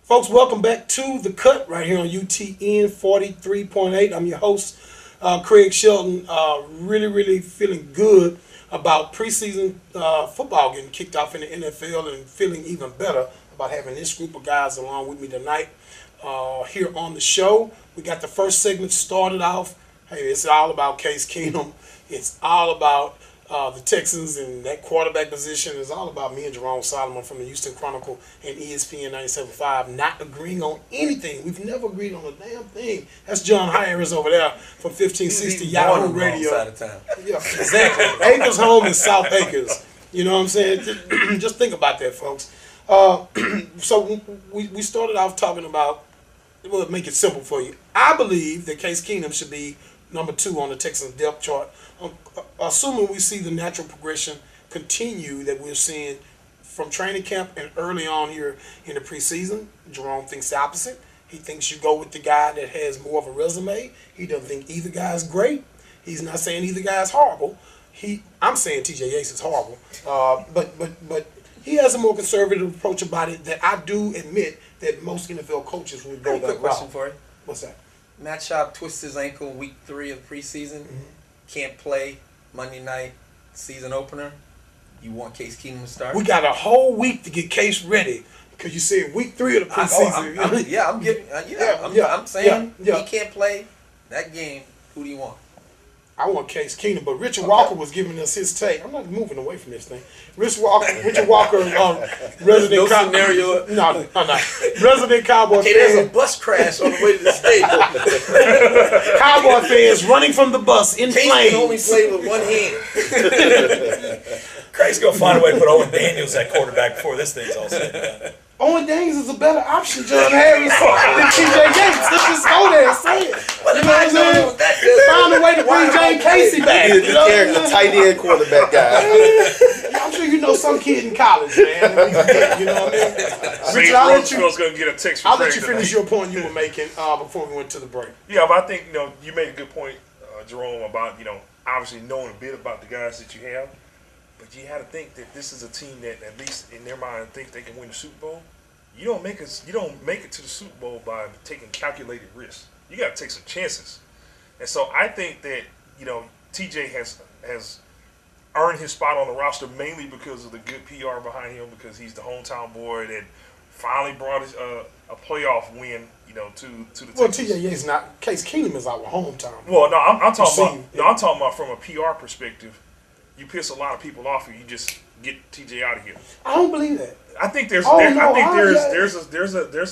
Folks, welcome back to The Cutt right here on UTN 43.8. I'm your host, Craig Shelton. Really feeling good about preseason football getting kicked off in the NFL and feeling even better about having this group of guys along with me tonight here on the show. We got the first segment started off. Hey, it's all about Case Keenum. It's all about the Texans and that quarterback position. Is all about me and Jerome Solomon from the Houston Chronicle and ESPN 97.5 not agreeing on anything. We've never agreed on a damn thing. That's John Harris over there from 1560 Yahoo Radio. Side of town. Yeah, exactly. Acres Home in South Acres. You know what I'm saying? Just think about that, folks. So we started off talking about, we'll make it simple for you. I believe that Case Keenum should be number 2 on the Texans depth chart. Assuming we see the natural progression continue that we're seeing from training camp and early on here in the preseason. Jerome thinks the opposite. He thinks you go with the guy that has more of a resume. He doesn't think either guy is great. He's not saying either guy is horrible. I'm saying TJ Yates is horrible. But he has a more conservative approach about it that I do admit that most NFL coaches would go that route. Quick question for you. What's that? Matt Schaub twists his ankle week 3 of preseason. Mm-hmm. Can't play Monday night season opener. You want Case Keenum to start? We got a whole week to get Case ready because you said week 3 of the preseason. I'm saying he can't play that game. Who do you want? I want Case Keenum, but Richard Walker was giving us his take. I'm not moving away from this thing. Richard Walker, resident scenario. No. Resident Cowboy fan. There's a bus crash on the way to the stadium. Cowboy fans running from the bus in Case flames. can only play with one hand. Craig's gonna find a way to put Owen Daniels at quarterback before this thing's all said and done. Owen Daniels is a better option, John Harris, than TJ Yates. Let's just go there and say it. What you know what I'm saying? Found a way to bring Jane Casey back. He's the character, tight end quarterback guy. I'm sure you know some kid in college, man. You know what I mean? Richard, I'll let you finish your point you were making before we went to the break. Yeah, but I think you made a good point, Jerome, about obviously knowing a bit about the guys that you have. But you had to think that this is a team that, at least in their mind, thinks they can win the Super Bowl. You don't make it to the Super Bowl by taking calculated risks. You got to take some chances. And so I think that TJ has earned his spot on the roster mainly because of the good PR behind him, because he's the hometown boy that finally brought a playoff win to the Texans. Well, TJ Yates not. Case Keenum is our hometown. Well, no, I'm talking about from a PR perspective. You piss a lot of people off and you just get TJ out of here. I don't believe that. I think there's a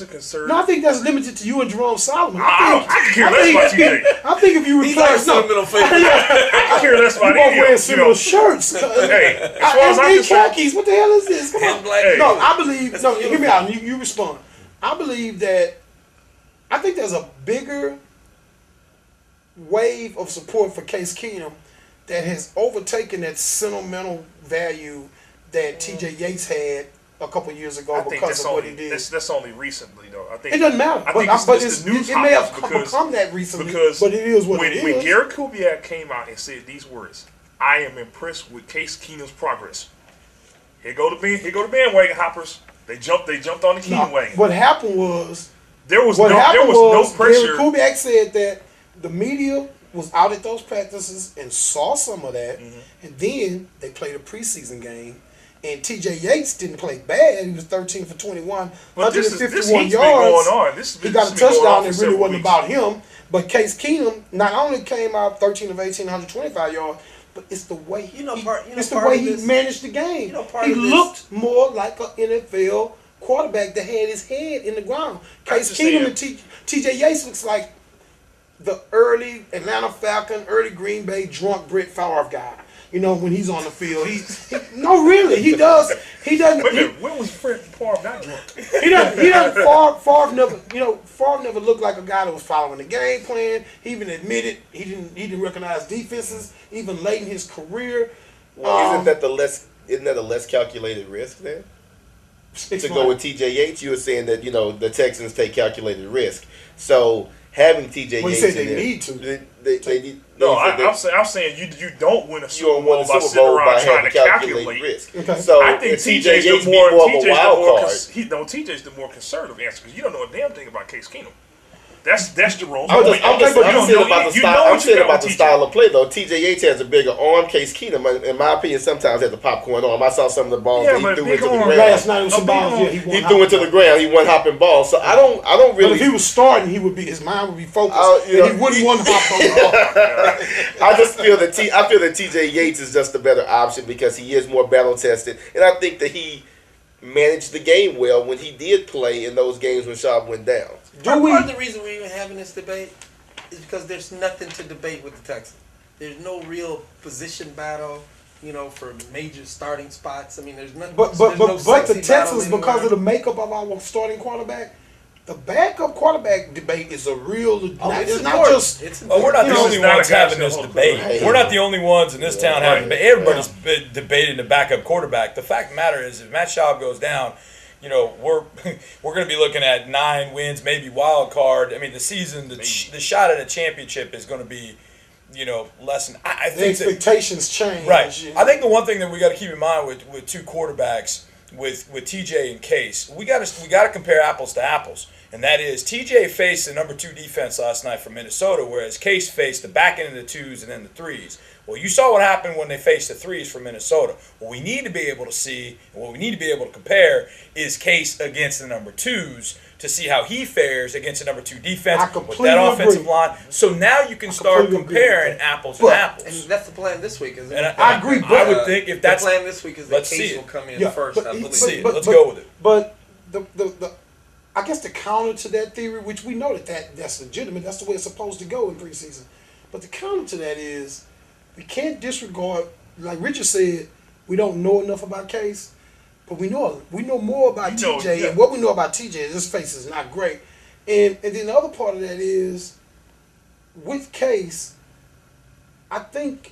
concern. No, I think that's limited to you and Jerome Solomon. I care less about TJ. I think if you replace middle finger. I care less about you both wearing similar shirts. Hey, as far as I'm concerned, khakis. What the hell is this? Come on. Hey. No, I believe. No, hear me out. You respond. I believe that. I think there's a bigger wave of support for Case Keenum that has overtaken that sentimental value that TJ Yates had a couple years ago because of what he did. That's only recently, though. I think it doesn't matter. I think it may have become that recently, but it is what it is. When Garrett Kubiak came out and said these words, "I am impressed with Case Keenum's progress." Here go the bandwagon hoppers. They jumped on the Keenum wagon. What happened was there was no pressure. Garrett Kubiak said that the media was out at those practices and saw some of that, and then they played a preseason game, and TJ Yates didn't play bad. He was 13 for 21, 151 yards. He got a touchdown that really wasn't about him. But Case Keenum not only came out 13 of 18, 125 yards, but it's the way he managed the game. He looked more like an NFL quarterback that had his head in the ground. Case Keenum and TJ Yates looks like the early Atlanta Falcon, early Green Bay drunk Brett Favre guy. When he's on the field, he does. He doesn't. Wait a minute, when was Brett Favre not drunk? He doesn't. Favre never looked like a guy that was following the game plan. He even admitted he didn't recognize defenses even late in his career. Well, isn't that a less calculated risk then? To go with TJ Yates, you were saying that the Texans take calculated risk. So having T.J. Well, he Yates said in they there. need to. They need. No, he said I'm saying you don't win a you Super don't win Bowl the by Super sitting Bowl around by trying having to to calculate calculate. risk. Okay. So I think T.J. TJ's Yates the be more more of a wild card. TJ's the more conservative answer because you don't know a damn thing about Case Keenum. That's Jerome's I'm point. just saying about the You know style. what I'm you saying got about with the TJ. style of play though. T.J. Yates has a bigger arm. Case Keenum, in my opinion, sometimes has a popcorn arm. I saw some of the balls Yeah, that he but threw big into the arm, ground. Last night was A some big balls. arm. Yeah, He threw into the ground. He one hopping balls. So I don't But really. if he was starting, his mind would be focused, You know, and he wouldn't one hop on the ball. I just feel that I feel that T.J. Yates is just a better option because he is more battle tested, and I think that he managed the game well when he did play in those games when Schaub went down. Part of the reason we're even having this debate is because there's nothing to debate with the Texans. There's no real position battle, for major starting spots. I mean, there's nothing. But no the Texans, because of the makeup of our starting quarterback, the backup quarterback debate is a real. It's not just. Well, we're not the only It's not ones a guy having this show. debate. Right. We're not the only ones in this town having debate. Everybody's been debating the backup quarterback. The fact of the matter is, if Matt Schaub goes down, we're going to be looking at 9 wins, maybe wild card. I mean, the season, the shot at a championship is going to be, less than. I The think expectations change. right. I think the one thing that we got to keep in mind with two quarterbacks, with TJ and Case, we got to compare apples to apples. And that is, TJ faced the number 2 defense last night from Minnesota, whereas Case faced the back end of the 2s and then the 3s. Well, you saw what happened when they faced the 3s from Minnesota. What we need to be able to see, and what we need to be able to compare, is Case against the number 2s to see how he fares against the number 2 defense with that offensive line. So now you can start comparing apples to apples. And that's the plan this week, isn't it? And I agree, but I would think if that's the plan this week is that let's see Case it. will come in Yeah, first. but I he- believe. see it. but- Let's but- go with it. But the I guess the counter to that theory, which we know that's legitimate, that's the way it's supposed to go in preseason. But the counter to that is we can't disregard, like Richard said, we don't know enough about Case, but we know more about TJ, and what we know about TJ is his face is not great. And then the other part of that is with Case, I think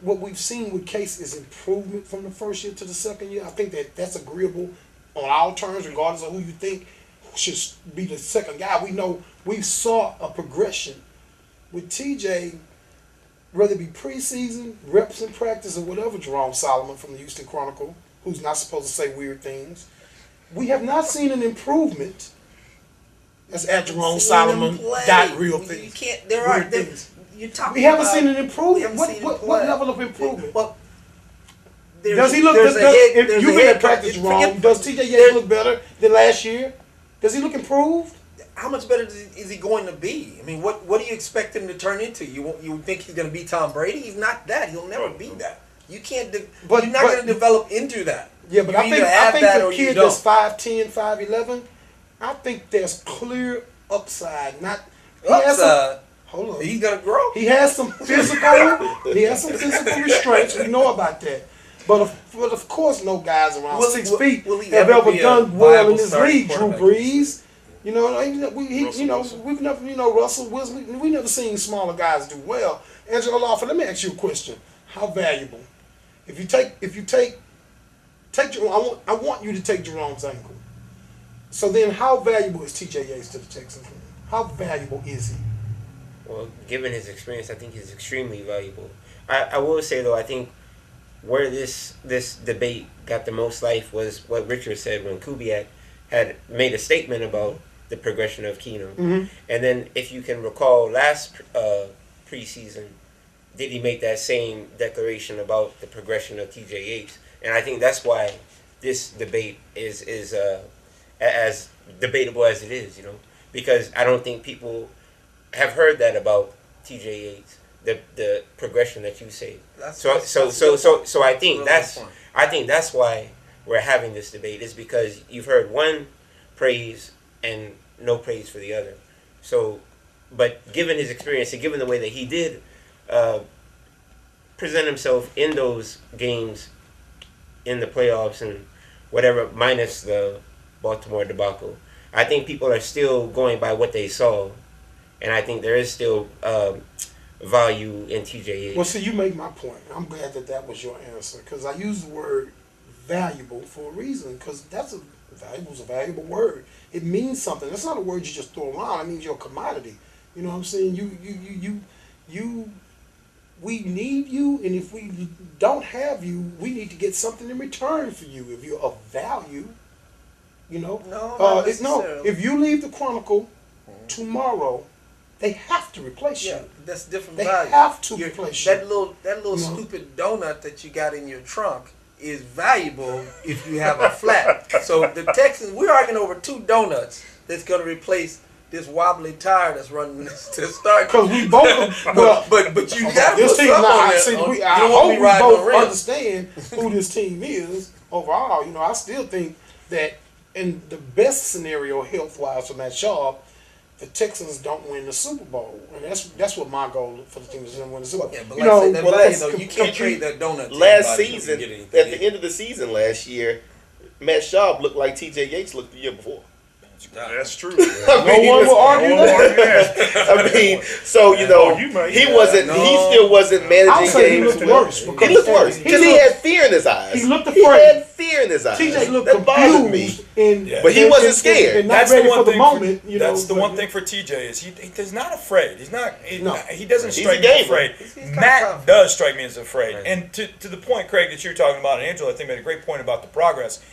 what we've seen with Case is improvement from the first year to the second year. I think that's agreeable on our terms, regardless of who you think should be the second guy. We saw a progression with TJ, whether it be preseason, reps in practice, or whatever. Jerome Solomon from the Houston Chronicle, who's not supposed to say weird things. We have not seen an improvement. As at Jerome Solomon got real things. You can't. There are Weird things. You're talking. We haven't about, seen an improvement. we haven't seen What him play. level of improvement? Well, Does he look? If you've been at practice, Jerome, does TJ Yates look better than last year? Does he look improved? How much better is he going to be? I mean, what do you expect him to turn into? You think he's going to be Tom Brady? He's not that. He'll never be that. You can't. You're not going to develop into that. Yeah, but you I think that the or kid you that's don't. 5'10", 5'11", I think there's clear upside. Hold on. He's going to grow. He has some physical restraints. We know about that. But of course, no guys around 6 feet have ever done well in this league. Drew Brees, we've never, Russell Wilson. We never seen smaller guys do well. Angelo Lawford, let me ask you a question: how valuable, if you take Jerome, I want you to take Jerome's ankle. So then, how valuable is T.J. Yates to the Texans? How valuable is he? Well, given his experience, I think he's extremely valuable. I will say though, I think where this debate got the most life was what Richard said when Kubiak had made a statement about the progression of Keenum. Mm-hmm. And then, if you can recall, last preseason, did he make that same declaration about the progression of T.J. Yates? And I think that's why this debate is as debatable as it is, because I don't think people have heard that about T.J. Yates, the progression that you say. So I think that's why we're having this debate, is because you've heard one praise and no praise for the other. So, but given his experience and given the way that he did present himself in those games in the playoffs and whatever, minus the Baltimore debacle, I think people are still going by what they saw, and I think there is still value in TJ Yates. Well, see, you make my point. I'm glad that was your answer, because I use the word valuable for a reason, because that's Valuable is a valuable word. It means something. That's not a word you just throw around. It means you're a commodity. You know what I'm saying? We need you, and if we don't have you, we need to get something in return for you. If you're of value, you know. No, If you leave the Chronicle tomorrow, they have to replace you. Yeah, that's different They value. have to replace you. That little stupid donut that you got in your trunk is valuable if you have a flat. So the Texans, we're arguing over 2 donuts that's going to replace this wobbly tire that's running to start. Because we both, well, but you got to this put team. something Now, on there. see, You I don't want hope to we be riding both on rims. understand who this team is overall. You know, I still think that in the best scenario, health-wise, for Matt Schaub, the Texans don't win the Super Bowl, and that's what my goal for the team is to win the Super Bowl. Yeah, but you like I know, said, that well, value, let's though, you can't trade that donut. to Last anybody who season, can get at anything. the end of the season last year, Matt Schaub looked like T.J. Yates looked the year before. That's true. no one will argue that. I mean, so you know, he still wasn't I'll managing say he games. looked well. worse. He looked worse because he had fear in his eyes. He looked He afraid. had fear in his eyes. TJ looked that bothered me. confused, But he wasn't scared. and not ready for the moment. You know, That's the one thing for TJ is he's not afraid. He's not. No. He doesn't He's strike a me gamer. as afraid. He's kinda Matt confident. does strike me as afraid. Right. And to the point, Craig, that you're talking about, and Angela, I think made a great point about the progress.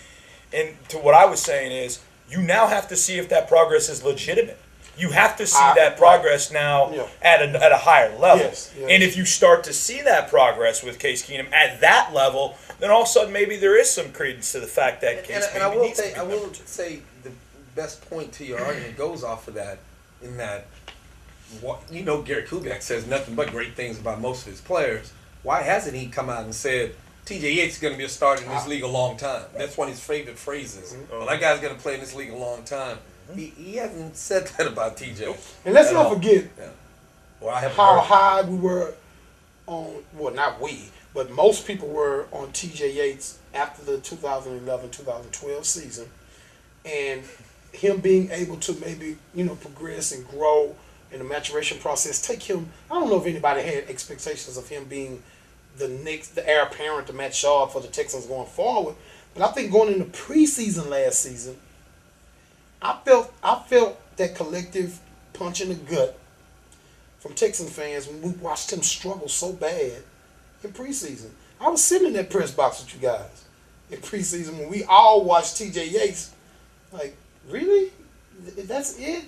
And to what I was saying is, you now have to see if that progress is legitimate. You have to see that progress now at a higher level. Yes. And if you start to see that progress with Case Keenum at that level, then all of a sudden maybe there is some credence to the fact that Case And I maybe will needs to say, be I will number 2. say the best point to your argument goes off of that, in that, you know, Gary Kubiak says nothing but great things about most of his players. Why hasn't he come out and said T.J. Yates is going to be a starter in this league a long time? That's one of his favorite phrases. Well, that guy's going to play in this league a long time. He hasn't said that about T.J. and let's at not all. forget Well, I haven't how heard. high we were on. Well, not we, but most people were on T.J. Yates after the 2011-2012 season, and him being able to maybe progress and grow in the maturation process. Take him. I don't know if anybody had expectations of him being the heir apparent to Matt Schaub for the Texans going forward. But I think going into preseason last season, I felt that collective punch in the gut from Texan fans when we watched him struggle so bad in preseason. I was sitting in that press box with you guys in preseason when we all watched T.J. Yates. Like, really? That's it?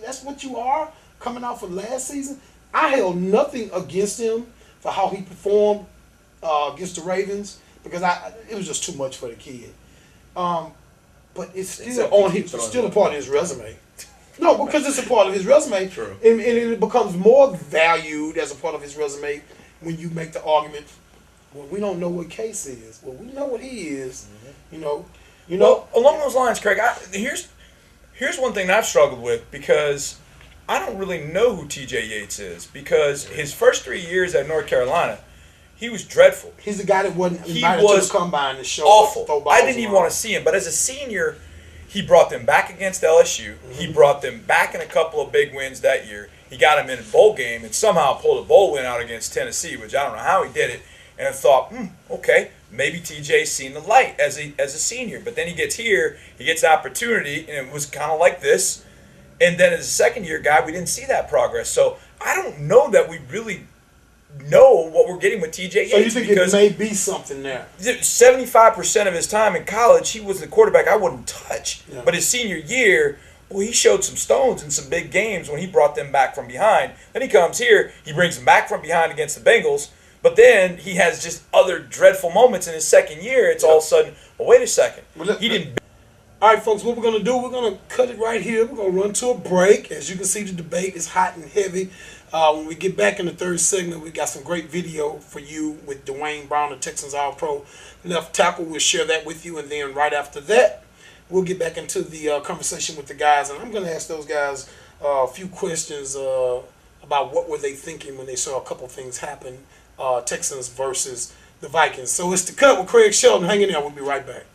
That's what you are coming off of last season? I held nothing against him for how he performed against the Ravens because it was just too much for the kid. But it's still a part of his resume. No, because it's a part of his resume. True. And it becomes more valued as a part of his resume when you make the argument, well, we don't know what Case is. Well, we know what he is. Well, along those lines, Craig, here's one thing that I've struggled with because I don't really know who T.J. Yates is because his first 3 years at North Carolina, he was dreadful. He's the guy that wasn't He invited to was the combine to show awful. throw balls I didn't even around. want to see him. But as a senior, he brought them back against LSU. He brought them back in a couple of big wins that year. He got them in a bowl game and somehow pulled a bowl win out against Tennessee, which I don't know how he did it. And I thought, okay, maybe TJ's seen the light as a senior. But then he gets here, he gets the opportunity, and it was kind of like this. And then as a second-year guy, we didn't see that progress. So I don't know that we really know what we're getting with TJ Yates. So you think because it may be something there? 75% of his time in college, he was the quarterback I wouldn't touch. Yeah. But his senior year, well, he showed some stones in some big games when he brought them back from behind. Then he comes here, he brings them back from behind against the Bengals. But then he has just other dreadful moments in his second year. It's all of a sudden, well, wait a second. He didn't. All right, folks, what we're going to do, we're going to cut it right here. We're going to run to a break. As you can see, the debate is hot and heavy. When we get back in the third segment, we got some great video for you with Dwayne Brown, the Texans All-Pro left tackle. We'll share that with you. And then right after that, we'll get back into the conversation with the guys. And I'm going to ask those guys a few questions about what were they thinking when they saw a couple things happen, Texans versus the Vikings. So it's The Cut with Craig Shelton. Hang in there. We'll be right back.